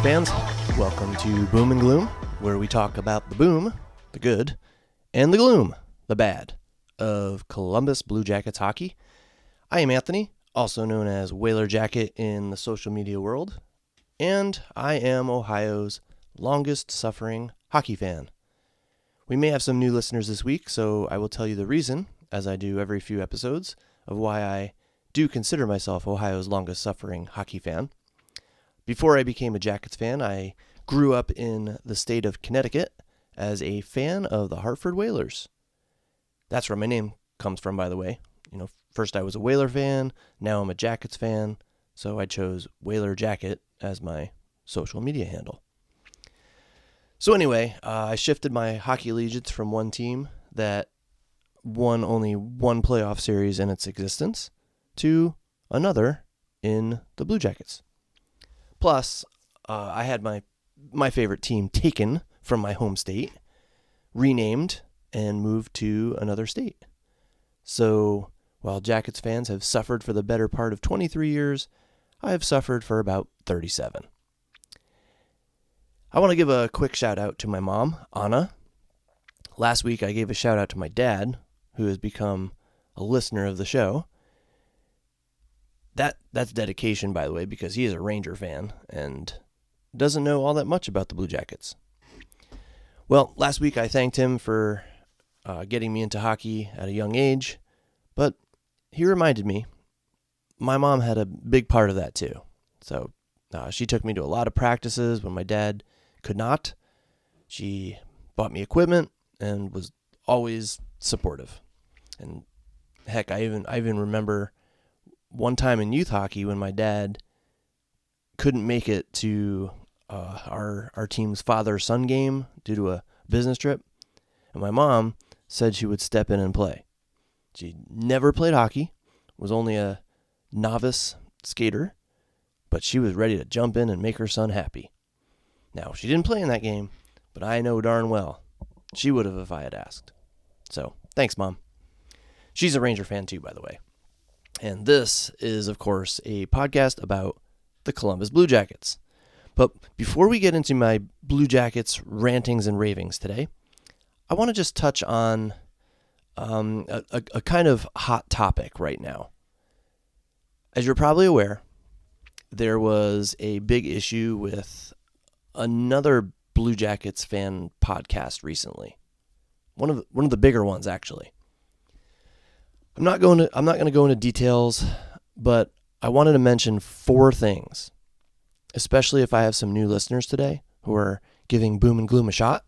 fans. Welcome to Boom and Gloom, where we talk about the boom, the good, and the gloom, the bad, of Columbus Blue Jackets hockey. I am Anthony, also known as Whaler Jacket in the social media world, and I am Ohio's longest-suffering hockey fan. We may have some new listeners this week, so I will tell you the reason, as I do every few episodes, of why I do consider myself Ohio's longest-suffering hockey fan. Before I became a Jackets fan, I grew up in the state of Connecticut as a fan of the Hartford Whalers. That's where my name comes from, by the way. First I was a Whaler fan, now I'm a Jackets fan, so I chose Whaler Jacket as my social media handle. So anyway, I shifted my hockey allegiance from one team that won only one playoff series in its existence to another in the Blue Jackets. Plus, I had my favorite team taken from my home state, renamed, and moved to another state. So, while Jackets fans have suffered for the better part of 23 years, I have suffered for about 37. I want to give a quick shout out to my mom, Anna. Last week I gave a shout out to my dad, who has become a listener of the show. That's dedication, by the way, because he is a Ranger fan and doesn't know all that much about the Blue Jackets. Well, last week I thanked him for getting me into hockey at a young age, but he reminded me my mom had a big part of that too. So she took me to a lot of practices when my dad could not. She bought me equipment and was always supportive. And heck, I even remember one time in youth hockey when my dad couldn't make it to our team's father-son game due to a business trip, and my mom said she would step in and play. She never played hockey, was only a novice skater, but she was ready to jump in and make her son happy. Now, she didn't play in that game, but I know darn well she would have if I had asked. So, thanks, Mom. She's a Ranger fan too, by the way. And this is, of course, a podcast about the Columbus Blue Jackets. But before we get into my Blue Jackets rantings and ravings today, I want to just touch on a kind of hot topic right now. As you're probably aware, there was a big issue with another Blue Jackets fan podcast recently. One of the bigger ones, actually. I'm not going to go into details, but I wanted to mention 4 things, especially if I have some new listeners today who are giving Boom and Gloom a shot.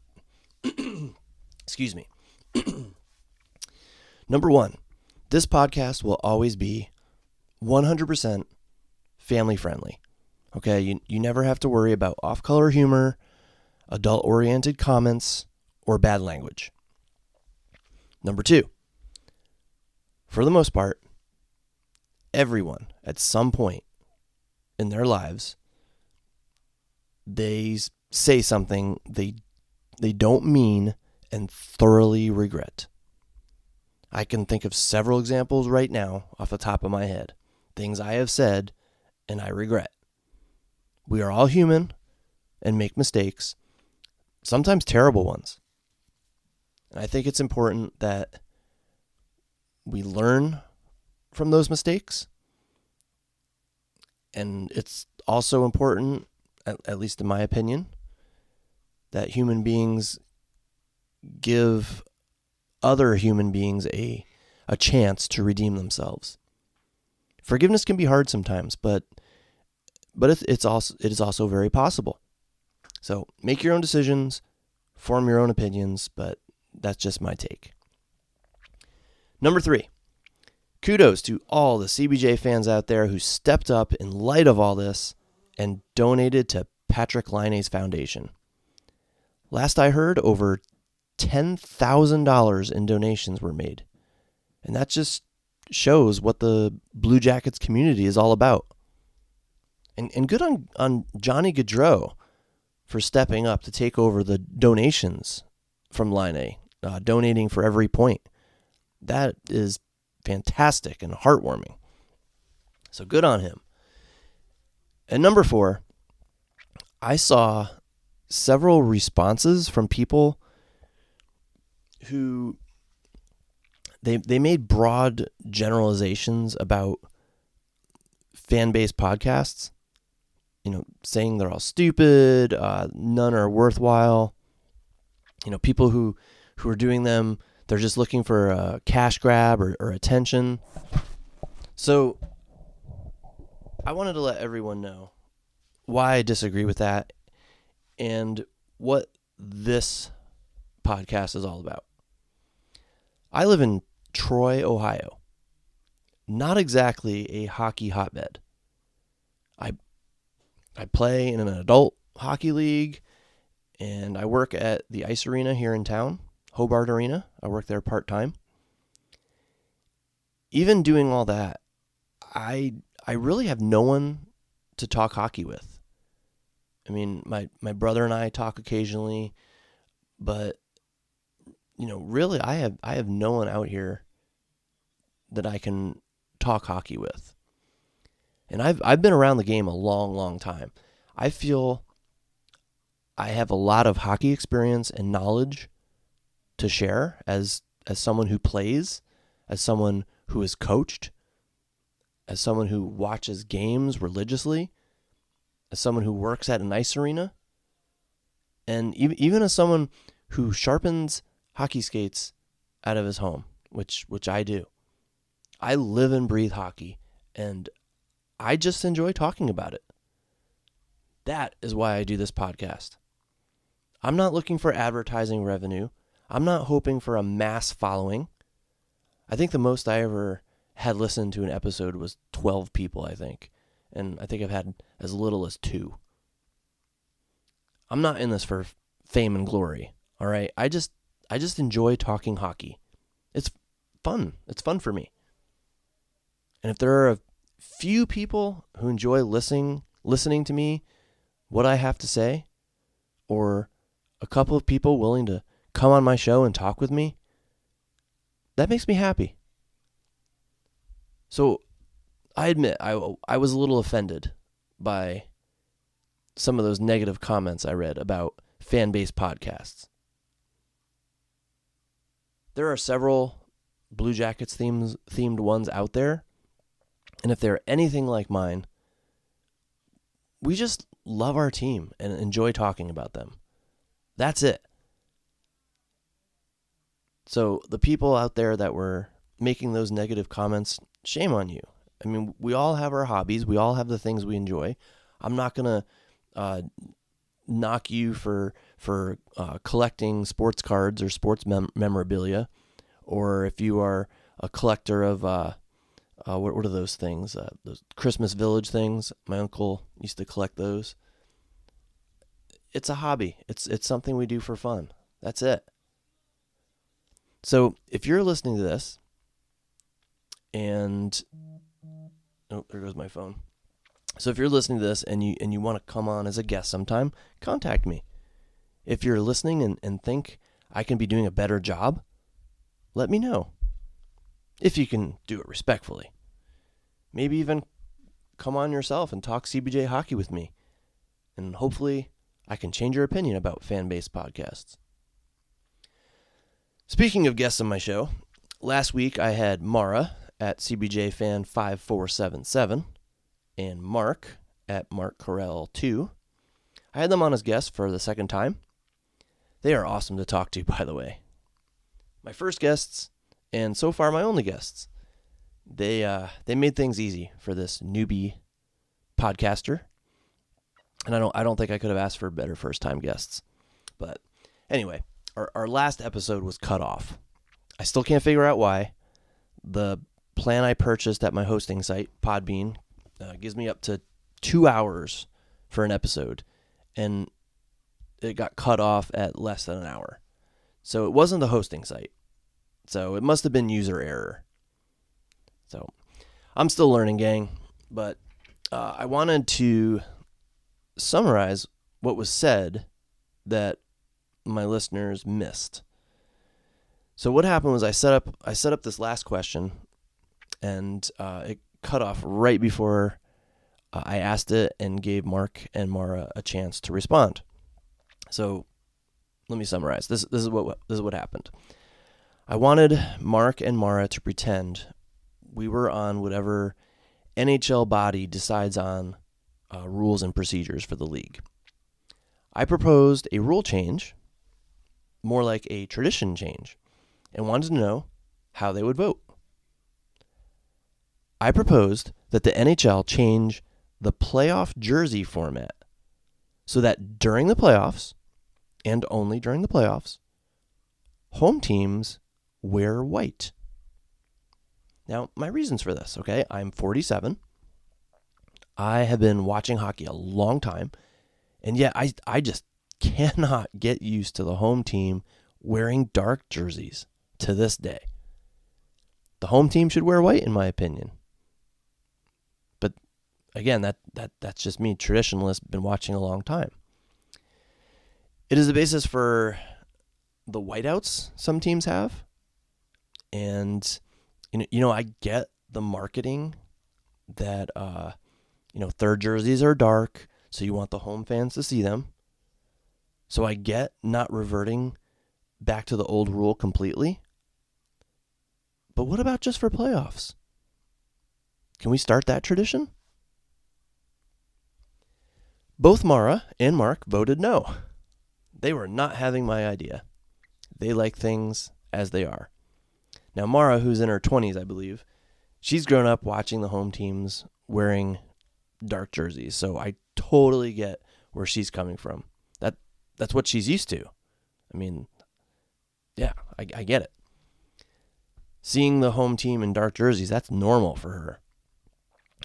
Excuse me. Number 1, this podcast will always be 100% family friendly. Okay, you never have to worry about off-color humor, adult-oriented comments, or bad language. Number 2, for the most part, everyone at some point in their lives, they say something they don't mean and thoroughly regret. I can think of several examples right now off the top of my head. Things I have said and I regret. We are all human and make mistakes, sometimes terrible ones. And I think it's important that we learn from those mistakes. And it's also important, at least in my opinion, that human beings give other human beings a chance to redeem themselves. Forgiveness can be hard sometimes, but it is also very possible. So make your own decisions, form your own opinions, but that's just my take. Number 3, kudos to all the CBJ fans out there who stepped up in light of all this and donated to Patrick Laine's foundation. Last I heard, over $10,000 in donations were made. And that just shows what the Blue Jackets community is all about. And good on Johnny Gaudreau for stepping up to take over the donations from Laine, donating for every point. That is fantastic and heartwarming. So good on him. And number 4, I saw several responses from people who they made broad generalizations about fan-based podcasts, saying they're all stupid, none are worthwhile. People who are doing them, they're just looking for a cash grab or attention. So I wanted to let everyone know why I disagree with that and what this podcast is all about. I live in Troy, Ohio. Not exactly a hockey hotbed. I play in an adult hockey league, and I work at the ice arena here in town, Hobart Arena. I work there part-time. Even doing all that, I really have no one to talk hockey with. I mean, my brother and I talk occasionally, but really I have no one out here that I can talk hockey with. And I've been around the game a long, long time. I feel I have a lot of hockey experience and knowledge to share as someone who plays, as someone who is coached, as someone who watches games religiously, as someone who works at an ice arena, and even as someone who sharpens hockey skates out of his home, which I do. I live and breathe hockey, and I just enjoy talking about it. That is why I do this podcast. I'm not looking for advertising revenue. I'm not hoping for a mass following. I think the most I ever had listened to an episode was 12 people, I think. And I think I've had as little as 2. I'm not in this for fame and glory, all right? I just enjoy talking hockey. It's fun. It's fun for me. And if there are a few people who enjoy listening to me, what I have to say, or a couple of people willing to come on my show and talk with me, that makes me happy. So I admit I was a little offended by some of those negative comments I read about fan-based podcasts. There are several Blue Jackets themed ones out there, and if they're anything like mine, we just love our team and enjoy talking about them. That's it. So the people out there that were making those negative comments, shame on you. I mean, we all have our hobbies. We all have the things we enjoy. I'm not going to knock you for collecting sports cards or sports memorabilia, or if you are a collector of what are those things? Those Christmas Village things. My uncle used to collect those. It's a hobby. It's something we do for fun. That's it. So if you're listening to this, and there goes my phone. So if you're listening to this and you want to come on as a guest sometime, contact me. If you're listening and think I can be doing a better job, let me know. If you can do it respectfully. Maybe even come on yourself and talk CBJ hockey with me. And hopefully I can change your opinion about fan-based podcasts. Speaking of guests on my show, last week I had Mara at CBJ Fan 5477 and Mark at Mark Carell 2. I had them on as guests for the second time. They are awesome to talk to, by the way. My first guests, and so far my only guests. They made things easy for this newbie podcaster. And I don't think I could have asked for better first-time guests. But anyway, our last episode was cut off. I still can't figure out why. The plan I purchased at my hosting site, Podbean, gives me up to 2 hours for an episode. And it got cut off at less than an hour. So it wasn't the hosting site. So it must have been user error. So I'm still learning, gang. But I wanted to summarize what was said that my listeners missed. So what happened was I set up this last question, and it cut off right before I asked it and gave Mark and Mara a chance to respond. So let me summarize. This is what happened. I wanted Mark and Mara to pretend we were on whatever NHL body decides on rules and procedures for the league. I proposed a rule change, more like a tradition change, and wanted to know how they would vote. I proposed that the NHL change the playoff jersey format so that during the playoffs, and only during the playoffs, home teams wear white. Now, my reasons for this, okay? I'm 47. I have been watching hockey a long time, and yet I just cannot get used to the home team wearing dark jerseys to this day. The home team should wear white, in my opinion. But again, that's just me, traditionalist, been watching a long time. It is the basis for the whiteouts some teams have. And, I get the marketing that, third jerseys are dark, so you want the home fans to see them. So I get not reverting back to the old rule completely. But what about just for playoffs? Can we start that tradition? Both Mara and Mark voted no. They were not having my idea. They like things as they are. Now, Mara, who's in her 20s, I believe, she's grown up watching the home teams wearing dark jerseys, so I totally get where she's coming from. That's what she's used to. I mean, yeah, I get it. Seeing the home team in dark jerseys, that's normal for her.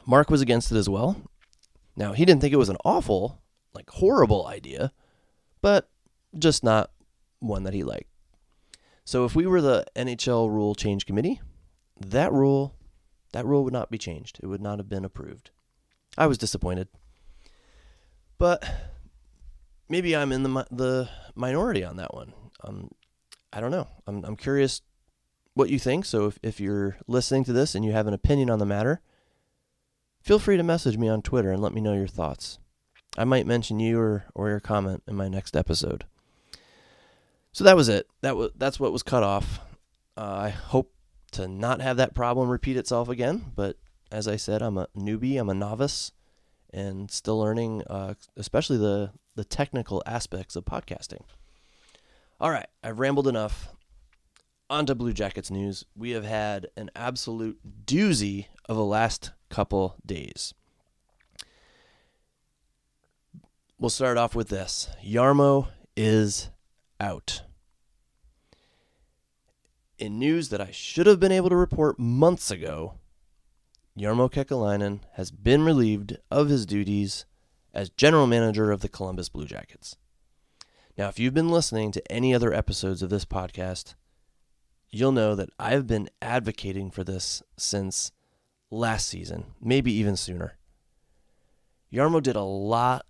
Mark was against it as well. Now, he didn't think it was an awful, horrible idea, but just not one that he liked. So if we were the NHL rule change committee, that rule would not be changed. It would not have been approved. I was disappointed. But maybe I'm in the minority on that one. I don't know. I'm curious what you think. So if you're listening to this and you have an opinion on the matter, feel free to message me on Twitter and let me know your thoughts. I might mention you or your comment in my next episode. So that was it. That's what was cut off. I hope to not have that problem repeat itself again. But as I said, I'm a newbie. I'm a novice and still learning, especially the technical aspects of podcasting. All right, I've rambled enough. On to Blue Jackets news. We have had an absolute doozy of the last couple days. We'll start off with this. Jarmo is out. In news that I should have been able to report months ago, Jarmo Kekeleinen has been relieved of his duties as general manager of the Columbus Blue Jackets. Now, if you've been listening to any other episodes of this podcast, you'll know that I've been advocating for this since last season, maybe even sooner. Jarmo did a lot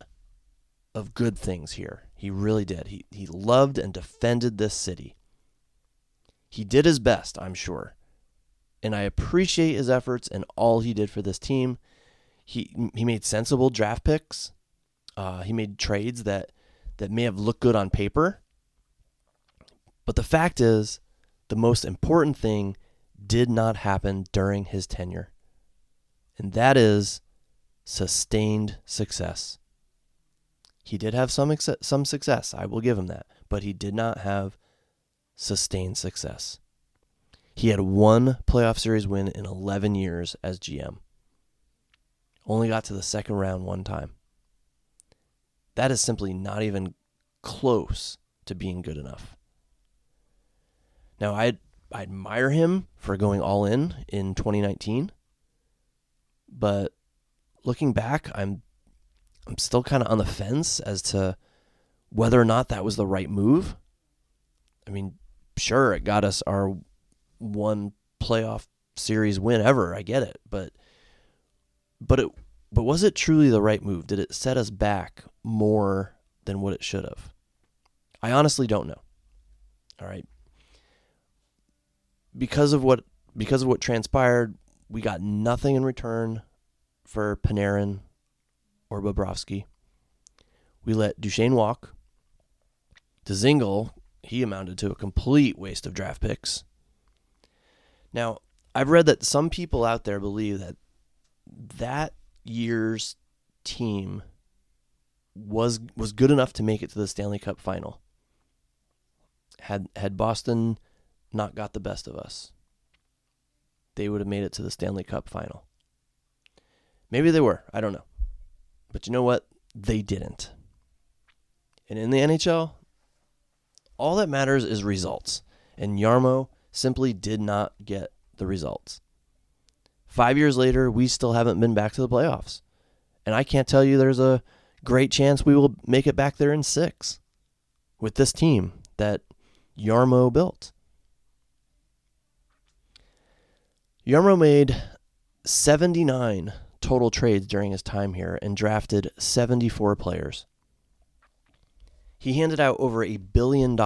of good things here. He really did. He loved and defended this city. He did his best, I'm sure. And I appreciate his efforts and all he did for this team. He made sensible draft picks. He made trades that may have looked good on paper. But the fact is, the most important thing did not happen during his tenure. And that is sustained success. He did have some success, I will give him that, but he did not have sustained success. He had one playoff series win in 11 years as GM. Only got to the second round one time. That is simply not even close to being good enough. Now, I admire him for going all in 2019, but looking back, I'm still kind of on the fence as to whether or not that was the right move. I mean, sure, it got us our one playoff series win ever. I get it, but was it truly the right move? Did it set us back more than what it should have? I honestly don't know. All right. Because of what transpired, we got nothing in return for Panarin or Bobrovsky. We let Duchesne walk. Dzingel, he amounted to a complete waste of draft picks. Now, I've read that some people out there believe that that year's team was good enough to make it to the Stanley Cup final. Had Boston not got the best of us, they would have made it to the Stanley Cup final. Maybe they were. I don't know. But you know what? They didn't. And in the NHL, all that matters is results. And Jarmo simply did not get the results. 5 years later, we still haven't been back to the playoffs. And I can't tell you there's a great chance we will make it back there in 6 with this team that Jarmo built. Jarmo made 79 total trades during his time here and drafted 74 players. He handed out over $1 billion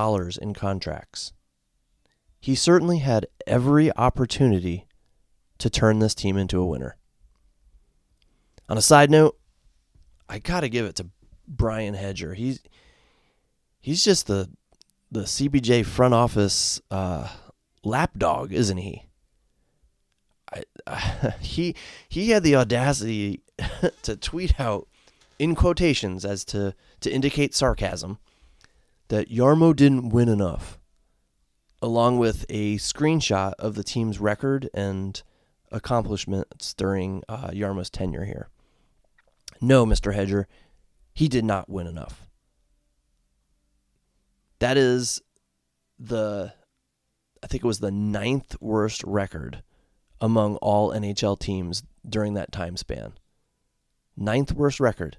in contracts. He certainly had every opportunity to turn this team into a winner. On a side note, I got to give it to Brian Hedger. He's just the CBJ front office lapdog, isn't he? He had the audacity to tweet out in quotations as to indicate sarcasm that Jarmo didn't win enough, along with a screenshot of the team's record and accomplishments during Jarmo's tenure here. No, Mr. Hedger, he did not win enough. That is I think it was the 9th worst record among all NHL teams during that time span. 9th worst record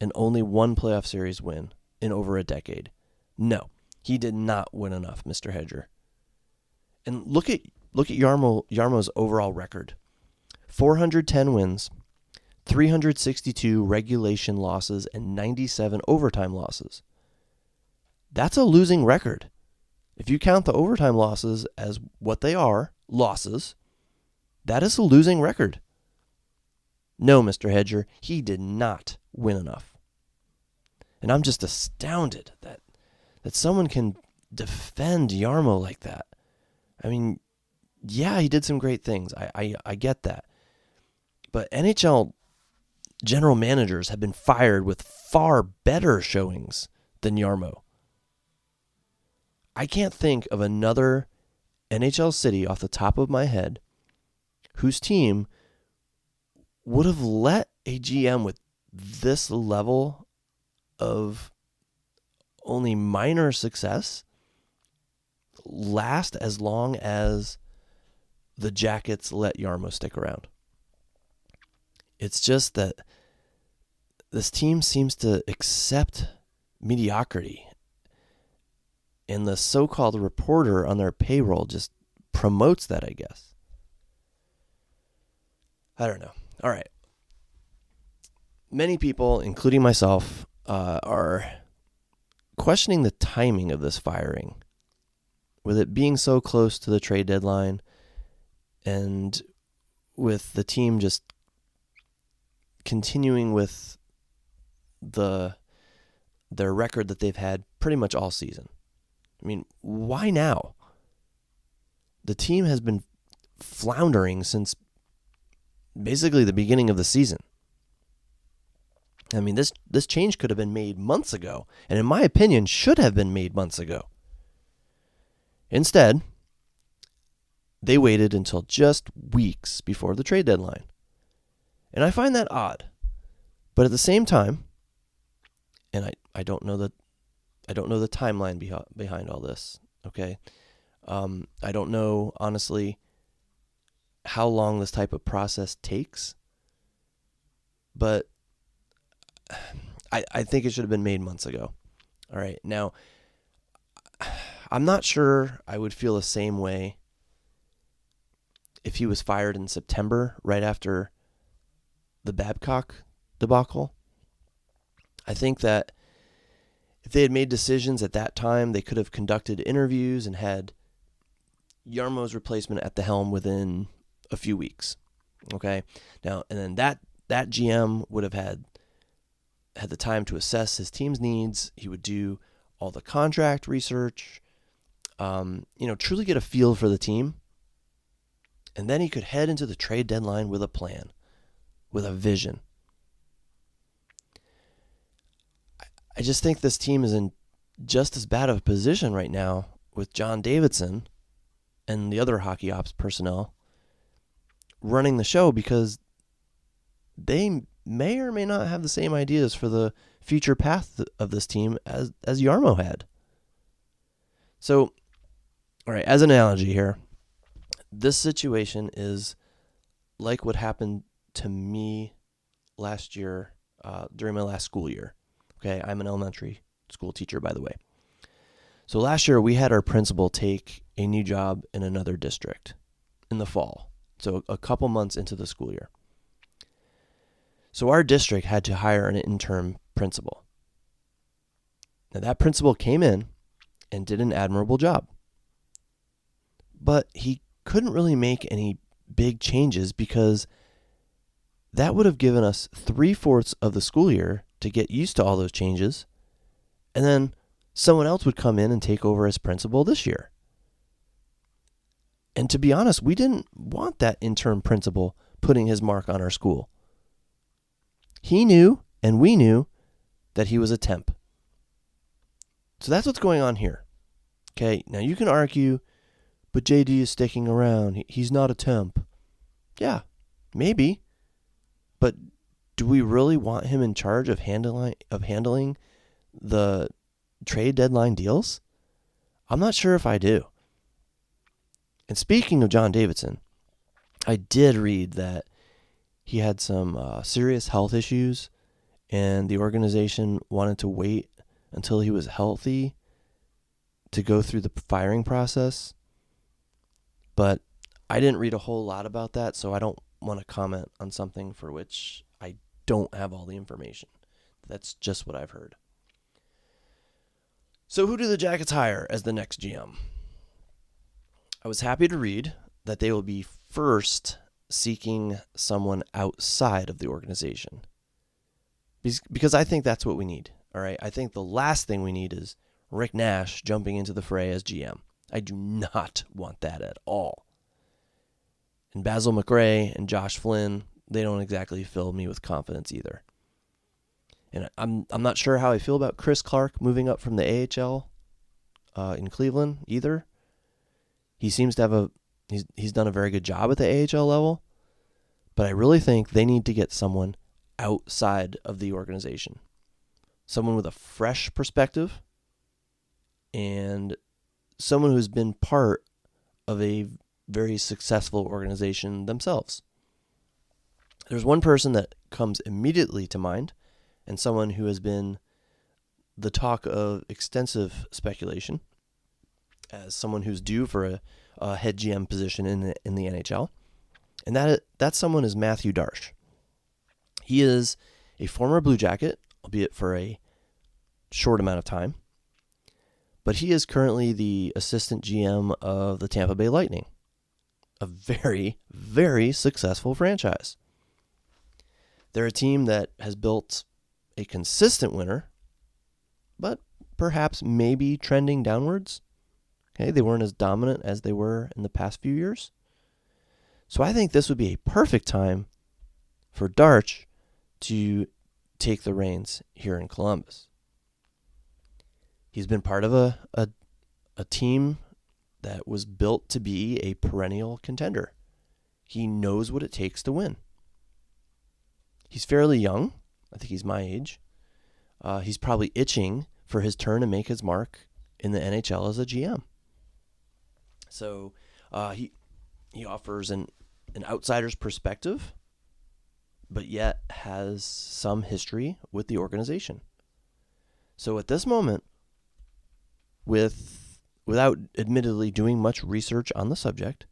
and only one playoff series win in over a decade. No, he did not win enough, Mr. Hedger. And look at Jarmo's overall record. 410 wins, 362 regulation losses, and 97 overtime losses. That's a losing record. If you count the overtime losses as what they are, losses, that is a losing record. No, Mr. Hedger, he did not win enough. And I'm just astounded that someone can defend Jarmo like that. I mean, yeah, he did some great things. I get that. But NHL general managers have been fired with far better showings than Jarmo. I can't think of another NHL city off the top of my head whose team would have let a GM with this level of only minor success last as long as the Jackets let Jarmo stick around. It's just that this team seems to accept mediocrity, and the so-called reporter on their payroll just promotes that, I guess. I don't know. All right. Many people, including myself, are questioning the timing of this firing, with it being so close to the trade deadline and with the team just continuing with their record that they've had pretty much all season. I mean, why now? The team has been floundering since basically the beginning of the season. I mean, this change could have been made months ago, and in my opinion, should have been made months ago. Instead, they waited until just weeks before the trade deadline. And I find that odd. But at the same time, and I don't know the timeline behind all this, okay? I don't know, honestly, how long this type of process takes. But I think it should have been made months ago. All right. Now, I'm not sure I would feel the same way if he was fired in September, right after the Babcock debacle. I think that if they had made decisions at that time, they could have conducted interviews and had Jarmo's replacement at the helm within a few weeks. Okay. Now, and then that GM would have had had the time to assess his team's needs. He would do all the contract research, truly get a feel for the team. And then he could head into the trade deadline with a plan, with a vision. I just think this team is in just as bad of a position right now with John Davidson and the other hockey ops personnel running the show, because they may or may not have the same ideas for the future path of this team as Jarmo had. So, all right, as an analogy here, this situation is like what happened to me last year during my last school year. Okay, I'm an elementary school teacher, by the way. So last year we had our principal take a new job in another district in the fall. So a couple months into the school year. So our district had to hire an interim principal. Now that principal came in and did an admirable job. But he couldn't really make any big changes because that would have given us 3/4 of the school year to get used to all those changes. And then someone else would come in and take over as principal this year. And to be honest, we didn't want that interim principal putting his mark on our school. He knew, and we knew, that he was a temp. So that's what's going on here. Okay, now you can argue, but JD is sticking around. He's not a temp. Yeah, maybe. But do we really want him in charge of handling the trade deadline deals? I'm not sure if I do. And speaking of John Davidson, I did read that he had some serious health issues, and the organization wanted to wait until he was healthy to go through the firing process. But I didn't read a whole lot about that, so I don't want to comment on something for which I don't have all the information. That's just what I've heard. So who do the Jackets hire as the next GM? I was happy to read that they will be first seeking someone outside of the organization, because I think that's what we need. All right, I think the last thing we need is Rick Nash jumping into the fray as GM. I do not want that at all. And Basil McRae and Josh Flynn, they don't exactly fill me with confidence either. And I'm not sure how I feel about Chris Clark moving up from the AHL in Cleveland either. He seems to have he's done a very good job at the AHL level, but I really think they need to get someone outside of the organization. Someone with a fresh perspective and someone who's been part of a very successful organization themselves. There's one person that comes immediately to mind, and someone who has been the talk of extensive speculation as someone who's due for a head GM position in the NHL, and that someone is Matthew Darche. He is a former Blue Jacket, albeit for a short amount of time, but he is currently the assistant GM of the Tampa Bay Lightning, a very, very successful franchise. They're a team that has built a consistent winner, but perhaps maybe trending downwards. Okay, they weren't as dominant as they were in the past few years. So I think this would be a perfect time for Darche to take the reins here in Columbus. He's been part of a team that was built to be a perennial contender. He knows what it takes to win. He's fairly young. I think he's my age. He's probably itching for his turn to make his mark in the NHL as a GM. So he offers an outsider's perspective, but yet has some history with the organization. So at this moment, without admittedly doing much research on the subject,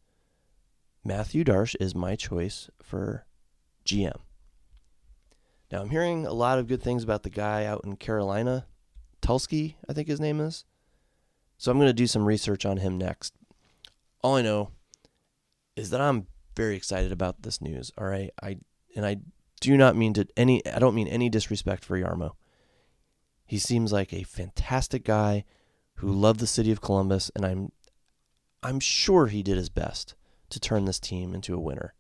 Matthew Darche is my choice for GM. Now, I'm hearing a lot of good things about the guy out in Carolina, Tulsky, I think his name is. So I'm going to do some research on him next. All I know is that I'm very excited about this news, all right? I don't mean any disrespect for Jarmo. He seems like a fantastic guy who loved the city of Columbus, and I'm sure he did his best to turn this team into a winner.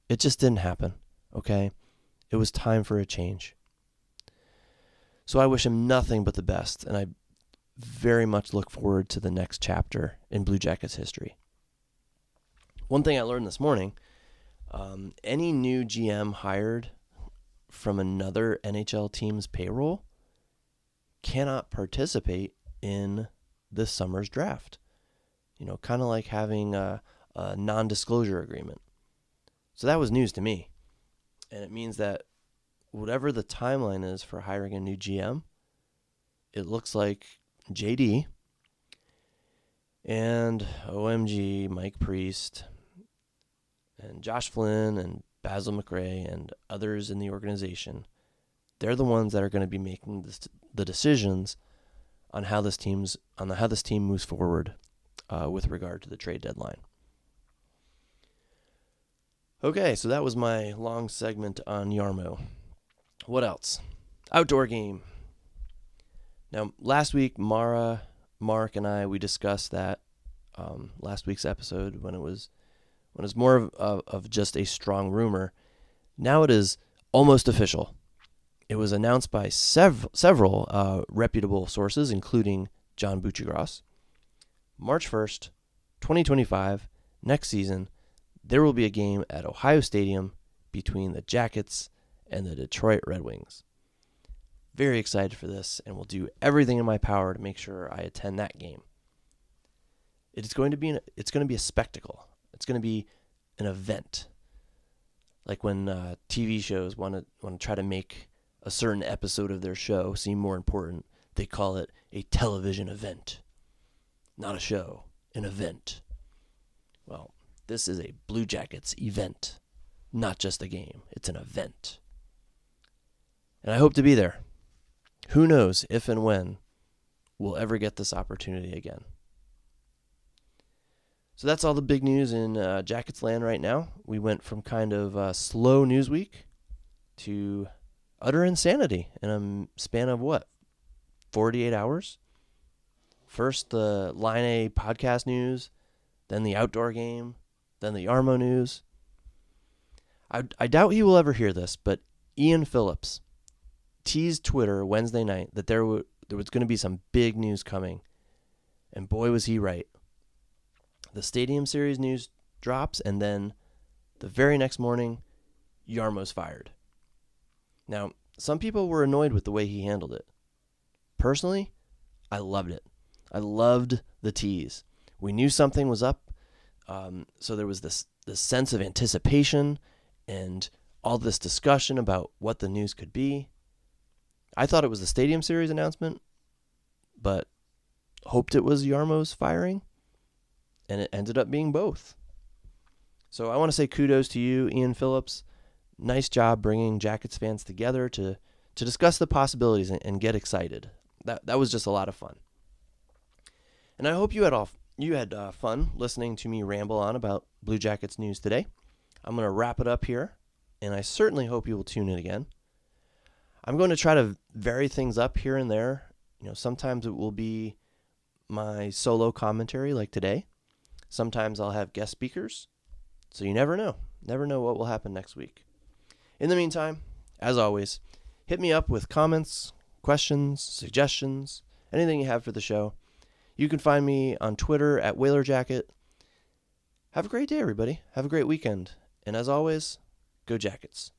It just didn't happen, okay? It was time for a change. So I wish him nothing but the best, and I very much look forward to the next chapter in Blue Jackets history. One thing I learned this morning, any new GM hired from another NHL team's payroll cannot participate in this summer's draft. Kind of like having a non-disclosure agreement. So that was news to me. And it means that whatever the timeline is for hiring a new GM, it looks like JD and OMG, Mike Priest and Josh Flynn and Basil McRae and others in the organization, they're the ones that are going to be making the decisions on how this team moves forward with regard to the trade deadline. Okay, so that was my long segment on Jarmo. What else? Outdoor game. Now, last week, Mara, Mark, and we discussed that last week's episode when it was more of just a strong rumor. Now it is almost official. It was announced by several reputable sources, including John Buccigross. March 1st, 2025, next season, there will be a game at Ohio Stadium between the Jackets and the Detroit Red Wings. Very excited for this, and will do everything in my power to make sure I attend that game. It's going to be a spectacle. It's going to be an event. Like when TV shows want to try to make a certain episode of their show seem more important, they call it a television event. Not a show, an event. Well, this is a Blue Jackets event, not just a game. It's an event. And I hope to be there. Who knows if and when we'll ever get this opportunity again. So that's all the big news in Jackets land right now. We went from kind of a slow news week to utter insanity in a span of 48 hours? First the Line A podcast news, then the outdoor game, then the Jarmo news. I doubt he will ever hear this, but Ian Phillips teased Twitter Wednesday night that there was going to be some big news coming, and boy was he right. The Stadium Series news drops, and then the very next morning, Jarmo's fired. Now, some people were annoyed with the way he handled it. Personally, I loved it. I loved the tease. We knew something was up, so there was this sense of anticipation and all this discussion about what the news could be. I thought it was the Stadium Series announcement, but hoped it was Jarmo's firing, and it ended up being both. So I want to say kudos to you, Ian Phillips. Nice job bringing Jackets fans together to discuss the possibilities and get excited. That was just a lot of fun. And I hope you had fun listening to me ramble on about Blue Jackets news today. I'm going to wrap it up here, and I certainly hope you will tune in again. I'm going to try to vary things up here and there. Sometimes it will be my solo commentary like today. Sometimes I'll have guest speakers. So you never know. Never know what will happen next week. In the meantime, as always, hit me up with comments, questions, suggestions, anything you have for the show. You can find me on Twitter at WhalerJacket. Have a great day, everybody. Have a great weekend. And as always, go Jackets.